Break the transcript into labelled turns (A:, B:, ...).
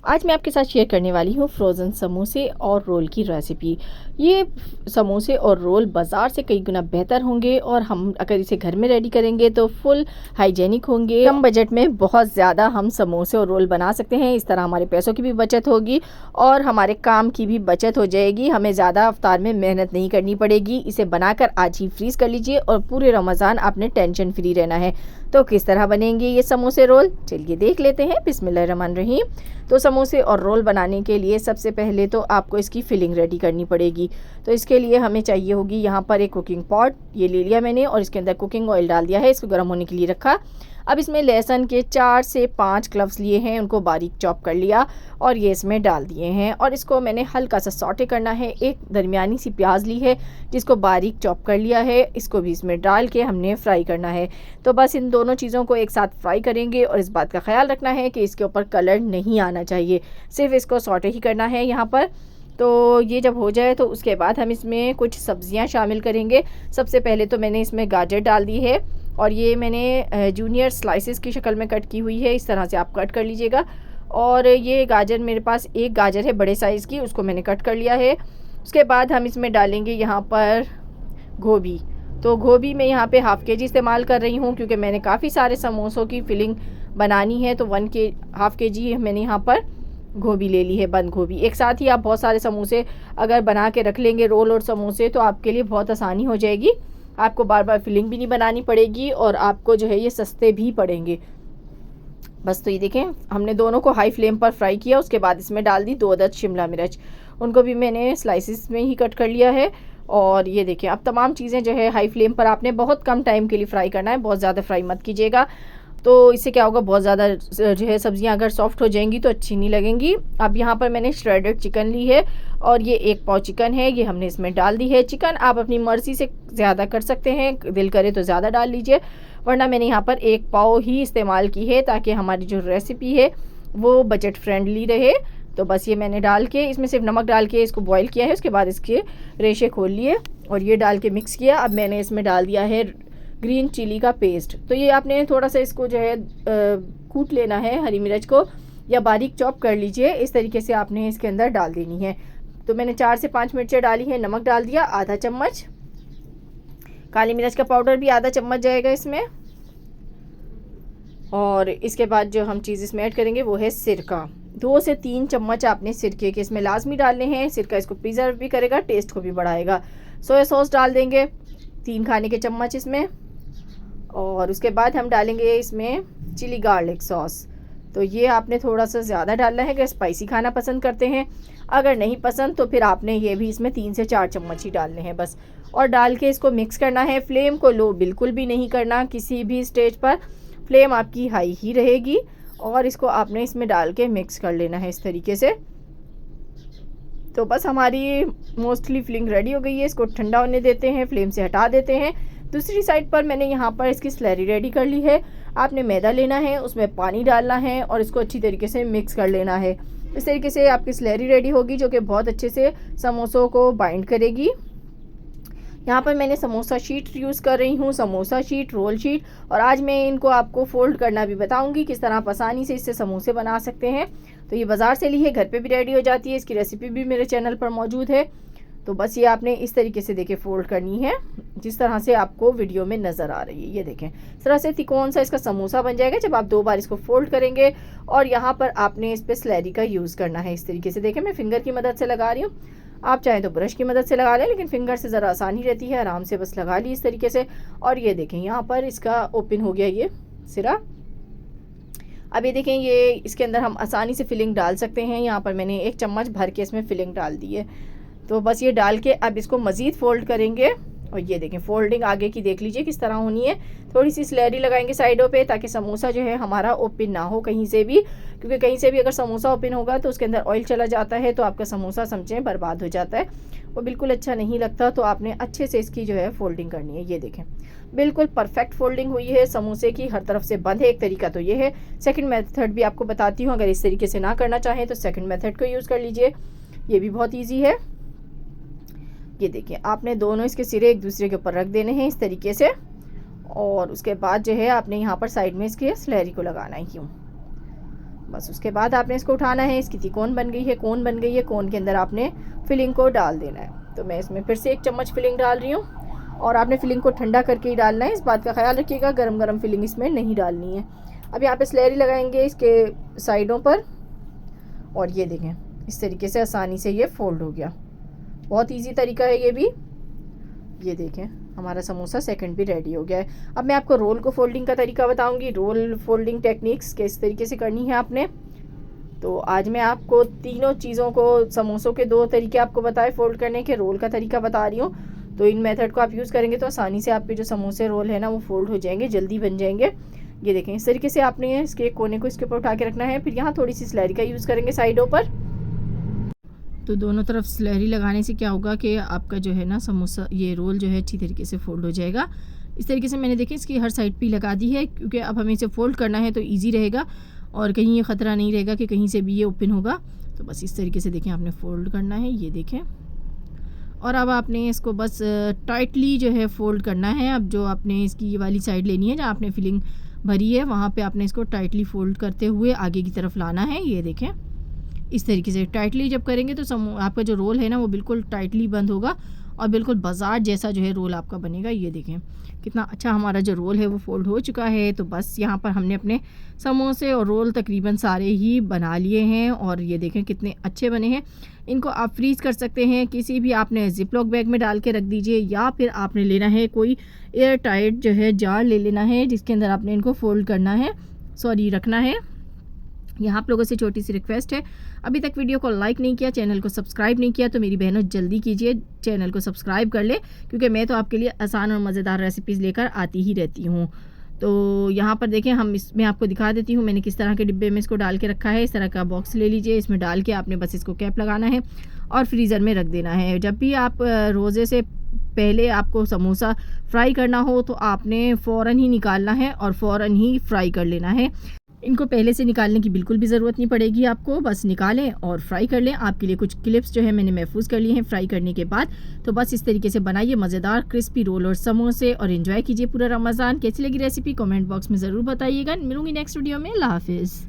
A: आज मैं आपके साथ शेयर करने वाली हूँ फ्रोज़न समोसे और रोल की रेसिपी। ये समोसे और रोल बाज़ार से कई गुना बेहतर होंगे और हम अगर इसे घर में रेडी करेंगे तो फुल हाइजीनिक होंगे। कम बजट में बहुत ज़्यादा हम समोसे और रोल बना सकते हैं। इस तरह हमारे पैसों की भी बचत होगी और हमारे काम की भी बचत हो जाएगी। हमें ज़्यादा अफ्तार में मेहनत नहीं करनी पड़ेगी। इसे बनाकर आज ही फ्रीज़ कर लीजिए और पूरे रमज़ान आपने टेंशन फ्री रहना है। तो किस तरह बनेंगे ये समोसे रोल, चलिए देख लेते हैं। बिस्मिल्लाहिर्रहमानिर्रहीम। तो समोसे और रोल बनाने के लिए सबसे पहले तो आपको इसकी फिलिंग रेडी करनी पड़ेगी। तो इसके लिए हमें चाहिए होगी यहाँ पर एक कुकिंग पॉट ये ले लिया मैंने और इसके अंदर कुकिंग ऑयल डाल दिया है, इसको गर्म होने के लिए रखा। अब इसमें लहसुन के 4 से 5 क्लव्स लिए हैं, उनको बारीक चॉप कर लिया और ये इसमें डाल दिए हैं और इसको मैंने हल्का सा सॉटे करना है। एक दरमियानी सी प्याज ली है जिसको बारीक चॉप कर लिया है, इसको भी इसमें डाल के हमने फ्राई करना है। तो बस इन दोनों चीज़ों को एक साथ फ्राई करेंगे और इस बात का ख्याल रखना है कि इसके ऊपर कलर नहीं आना चाहिए, सिर्फ इसको सॉटे ही करना है यहाँ पर। तो ये जब हो जाए तो उसके बाद हम इसमें कुछ सब्जियां शामिल करेंगे। सबसे पहले तो मैंने इसमें गाजर डाल दी है और ये मैंने जूनियर स्लाइसेस की शक्ल में कट की हुई है, इस तरह से आप कट कर लीजिएगा। और ये गाजर मेरे पास एक गाजर है बड़े साइज़ की, उसको मैंने कट कर लिया है। उसके बाद हम इसमें डालेंगे यहाँ पर गोभी। तो गोभी मैं यहाँ पे हाफ़ के जी इस्तेमाल कर रही हूँ क्योंकि मैंने काफ़ी सारे समोसों की फिलिंग बनानी है। तो हाफ़ के जी मैंने यहाँ पर गोभी ले ली है, बंद गोभी। एक साथ ही आप बहुत सारे समोसे अगर बना के रख लेंगे, रोल और समोसे, तो आपके लिए बहुत आसानी हो जाएगी। आपको बार बार फिलिंग भी नहीं बनानी पड़ेगी और आपको जो है ये सस्ते भी पड़ेंगे। बस तो ये देखें, हमने दोनों को हाई फ्लेम पर फ्राई किया। उसके बाद इसमें डाल दी 2 अदद शिमला मिर्च, उनको भी मैंने स्लाइसिस में ही कट कर लिया है। और ये देखिए, अब तमाम चीज़ें जो है हाई फ्लेम पर आपने बहुत कम टाइम के लिए फ्राई करना है, बहुत ज़्यादा फ्राई मत कीजिएगा। तो इससे क्या होगा, बहुत ज़्यादा जो है सब्जियां अगर सॉफ्ट हो जाएंगी तो अच्छी नहीं लगेंगी। अब यहाँ पर मैंने श्रेडेड चिकन ली है और ये 1 पाव चिकन है, ये हमने इसमें डाल दी है। चिकन आप अपनी मर्ज़ी से ज़्यादा कर सकते हैं, दिल करे तो ज़्यादा डाल लीजिए, वरना मैंने यहाँ पर 1 पाव ही इस्तेमाल की है ताकि हमारी जो रेसिपी है वो बजट फ्रेंडली रहे। तो बस ये मैंने डाल के इसमें सिर्फ नमक डाल के इसको बॉईल किया है। उसके बाद इसके रेशे खोल लिए और ये डाल के मिक्स किया। अब मैंने इसमें डाल दिया है ग्रीन चिली का पेस्ट। तो ये आपने थोड़ा सा इसको जो है कूट लेना है, हरी मिर्च को, या बारीक चॉप कर लीजिए, इस तरीके से आपने इसके अंदर डाल देनी है। तो मैंने 4 से 5 मिर्चें डाली है, नमक डाल दिया आधा चम्मच, काली मिर्च का पाउडर भी आधा चम्मच जाएगा इसमें। और इसके बाद जो हम चीज़ इसमें ऐड करेंगे वो है सिरका। 2 से 3 चम्मच आपने सिरके के इसमें लाजमी डालने हैं। सिरका इसको प्रिजर्व भी करेगा, टेस्ट को भी बढ़ाएगा। सोया सॉस डाल देंगे 3 खाने के चम्मच इसमें। और उसके बाद हम डालेंगे इसमें चिली गार्लिक सॉस। तो ये आपने थोड़ा सा ज़्यादा डालना है अगर स्पाइसी खाना पसंद करते हैं। अगर नहीं पसंद तो फिर आपने ये भी इसमें 3 से 4 चम्मच ही डालने हैं बस। और डाल के इसको मिक्स करना है। फ्लेम को लो बिल्कुल भी नहीं करना, किसी भी स्टेज पर फ्लेम आपकी हाई ही रहेगी। और इसको आपने इसमें डाल के मिक्स कर लेना है इस तरीके से। तो बस हमारी मोस्टली फिलिंग रेडी हो गई है। इसको ठंडा होने देते हैं, फ्लेम से हटा देते हैं। दूसरी साइड पर मैंने यहाँ पर इसकी स्लैरी रेडी कर ली है। आपने मैदा लेना है, उसमें पानी डालना है और इसको अच्छी तरीके से मिक्स कर लेना है। इस तरीके से आपकी स्लैरी रेडी होगी जो कि बहुत अच्छे से समोसों को बाइंड करेगी। यहाँ पर मैंने समोसा शीट यूज़ कर रही हूँ, समोसा शीट, रोल शीट। और आज मैं इनको आपको फोल्ड करना भी बताऊँगी किस तरह आप आसानी से इससे समोसे बना सकते हैं। तो ये बाज़ार से ली है, घर पे भी रेडी हो जाती है। इसकी रेसिपी भी मेरे चैनल पर मौजूद है। तो बस ये आपने इस तरीके से देखिए फोल्ड करनी है जिस तरह से आपको वीडियो में नज़र आ रही है। ये देखें, इस तरह से तिकोन सा इसका समोसा बन जाएगा जब आप 2 बार इसको फोल्ड करेंगे। और यहाँ पर आपने इस पर स्लैरी का यूज़ करना है इस तरीके से। देखें, मैं फिंगर की मदद से लगा रही हूँ, आप चाहें तो ब्रश की मदद से लगा लें, लेकिन फिंगर से ज़रा आसानी रहती है। आराम से बस लगा ली इस तरीके से। और ये देखें, यहाँ पर इसका ओपन हो गया ये सिरा। अब ये देखें, ये इसके अंदर हम आसानी से फिलिंग डाल सकते हैं। यहाँ पर मैंने 1 चम्मच भर के इसमें फिलिंग डाल दी है। तो बस ये डाल के अब इसको मज़ीद फ़ोल्ड करेंगे। और ये देखें, फ़ोल्डिंग आगे की देख लीजिए किस तरह होनी है। थोड़ी सी स्लैरी लगाएंगे साइडों पे ताकि समोसा जो है हमारा ओपन ना हो कहीं से भी, क्योंकि कहीं से भी अगर समोसा ओपन होगा तो उसके अंदर ऑयल चला जाता है तो आपका समोसा समझें बर्बाद हो जाता है, वो बिल्कुल अच्छा नहीं लगता। तो आपने अच्छे से इसकी जो है फ़ोल्डिंग करनी है। ये देखें, बिल्कुल परफेक्ट फोल्डिंग हुई है समोसे की, हर तरफ से बंद है। एक तरीका तो ये है। सेकंड मेथड भी आपको बताती हूँ, अगर इस तरीके से ना करना चाहें तो सेकंड मेथड को यूज़ कर लीजिए, ये भी बहुत ईजी है। ये देखिए, आपने दोनों इसके सिरे एक दूसरे के ऊपर रख देने हैं इस तरीके से। और उसके बाद जो है आपने यहाँ पर साइड में इसके स्लैरी को लगाना है यूँ। बस उसके बाद आपने इसको उठाना है। इसकी कोन बन गई है, कोन बन गई है। कोन के अंदर आपने फिलिंग को डाल देना है। तो मैं इसमें फिर से 1 चम्मच फिलिंग डाल रही हूँ और आपने फिलिंग को ठंडा करके ही डालना है। इस बात का ख्याल रखिएगा, गरम गरम फिलिंग इसमें नहीं डालनी है। अब यहाँ पे स्लैरी लगाएंगे इसके साइडों पर और ये देखें इस तरीके से आसानी से ये फोल्ड हो गया। बहुत इजी तरीका है ये भी। ये देखें हमारा समोसा सेकंड भी रेडी हो गया है। अब मैं आपको रोल को फोल्डिंग का तरीका बताऊंगी, रोल फोल्डिंग टेक्निक्स किस तरीके से करनी है आपने। तो आज मैं आपको तीनों चीज़ों को, समोसों के 2 तरीके आपको बताए फोल्ड करने के, रोल का तरीका बता रही हूँ। तो इन मेथड को आप यूज़ करेंगे तो आसानी से आपके जो समोसे रोल है ना वो फोल्ड हो जाएंगे, जल्दी बन जाएंगे। ये देखें इस तरीके से आपने इसके कोने को इसके ऊपर उठा के रखना है। फिर यहाँ थोड़ी सी स्लैरी का यूज़ करेंगे साइडों पर। तो दोनों तरफ स्लैरी लगाने से क्या होगा कि आपका जो है ना समोसा, ये रोल जो है अच्छी तरीके से फोल्ड हो जाएगा। इस तरीके से मैंने देखिए इसकी हर साइड पे लगा दी है, क्योंकि अब हमें इसे फोल्ड करना है तो इजी रहेगा और कहीं ये ख़तरा नहीं रहेगा कि कहीं से भी ये ओपन होगा। तो बस इस तरीके से देखें आपने फ़ोल्ड करना है। ये देखें, और अब आपने इसको बस टाइटली जो है फ़ोल्ड करना है। अब जो आपने इसकी ये वाली साइड लेनी है जहाँ आपने फिलिंग भरी है, वहाँ पे आपने इसको टाइटली फ़ोल्ड करते हुए आगे की तरफ लाना है। ये देखें इस तरीके से टाइटली जब करेंगे तो आपका जो रोल है ना वो बिल्कुल टाइटली बंद होगा और बिल्कुल बाजार जैसा जो है रोल आपका बनेगा। ये देखें कितना अच्छा हमारा जो रोल है वो फोल्ड हो चुका है। तो बस यहाँ पर हमने अपने समोसे और रोल तकरीबन सारे ही बना लिए हैं और ये देखें कितने अच्छे बने हैं। इनको आप फ्रीज़ कर सकते हैं, किसी भी आपने जिपलॉक बैग में डाल के रख दीजिए, या फिर आपने लेना है कोई एयर टाइट जो है जार ले लेना है जिसके अंदर आपने इनको फोल्ड करना है, रखना है। यहाँ आप लोगों से छोटी सी रिक्वेस्ट है, अभी तक वीडियो को लाइक नहीं किया, चैनल को सब्सक्राइब नहीं किया तो मेरी बहनों जल्दी कीजिए, चैनल को सब्सक्राइब कर ले, क्योंकि मैं तो आपके लिए आसान और मज़ेदार रेसिपीज़ लेकर आती ही रहती हूँ। तो यहाँ पर देखें, हम इसमें आपको दिखा देती हूँ मैंने किस तरह के डिब्बे में इसको डाल के रखा है। इस तरह का बॉक्स ले लीजिए, इसमें डाल के आपने बस इसको कैप लगाना है और फ्रीज़र में रख देना है। जब भी आप रोज़े से पहले आपको समोसा फ्राई करना हो तो आपने फ़ौरन ही निकालना है और फ़ौरन ही फ्राई कर लेना है। इनको पहले से निकालने की बिल्कुल भी ज़रूरत नहीं पड़ेगी आपको, बस निकालें और फ्राई कर लें। आपके लिए कुछ क्लिप्स जो है मैंने महफूज कर लिए हैं फ्राई करने के बाद। तो बस इस तरीके से बनाइए मज़ेदार क्रिस्पी रोल और समोसे और एंजॉय कीजिए पूरा रमज़ान। कैसी लगी रेसिपी कमेंट बॉक्स में ज़रूर बताइएगा। मिलूंगी नेक्स्ट वीडियो में। अल्लाह हाफिज़।